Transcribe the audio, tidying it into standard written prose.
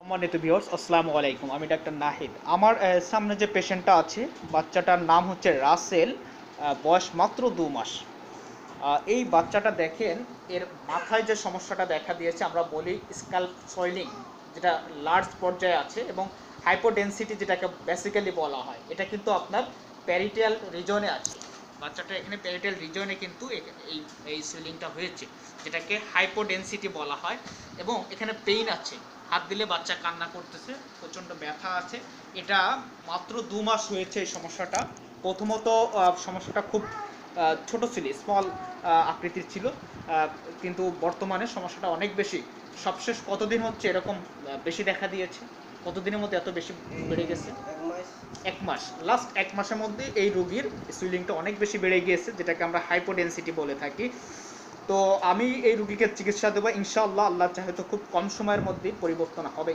সম্মানিত ভিউয়ার্স, আসসালামু আলাইকুম। আমি ডাক্তার নাহিদ। আমার সামনে যে পেশেন্টটা আছে, বাচ্চাটার নাম হচ্ছে রাসেল। বয়স মাত্র ২ মাস। এই বাচ্চাটা দেখেন, এর মাথায় যে সমস্যাটা দেখা দিয়েছে আমরা বলি স্ক্যাল্প সয়েলিং, যেটা লার্জ পর্যায়ে আছে, এবং হাইপোডেনসিটি যেটাকে বেসিক্যালি বলা হয়, এটা কিন্তু আপনার প্যারিটিয়াল রিজনে আছে। বাচ্চাটা এখানে প্যারিটিয়াল রিজনে কিন্তু এই এই সুইলিংটা হয়েছে, যেটাকে হাইপোডেনসিটি বলা হয়। এবং এখানে পেইন আছে, হাত দিলে বাচ্চা কান্না করতেছে, প্রচণ্ড ব্যথা আছে। এটা মাত্র ২ মাস হয়েছে এই সমস্যাটা। প্রথমত সমস্যাটা খুব ছোট ছিল, স্মল আকৃতির ছিল, কিন্তু বর্তমানে সমস্যাটা অনেক বেশি। সবশেষ কতদিন হচ্ছে এরকম বেশি দেখা দিয়েছে? কতদিনের মধ্যে এত বেশি বেড়ে গেছে? 1 মাস। 1 মাস। লাস্ট 1 মাসের মধ্যে এই রোগীর সুইলিংটা অনেক বেশি বেড়ে গিয়েছে, যেটাকে আমরা হাইপোডেনসিটি বলে থাকি। তো আমি এই রুগীকে চিকিৎসা দেবো ইনশাআল্লাহ। আল্লাহ চাহে তো খুব কম সময়ের মধ্যেই পরিবর্তন হবে।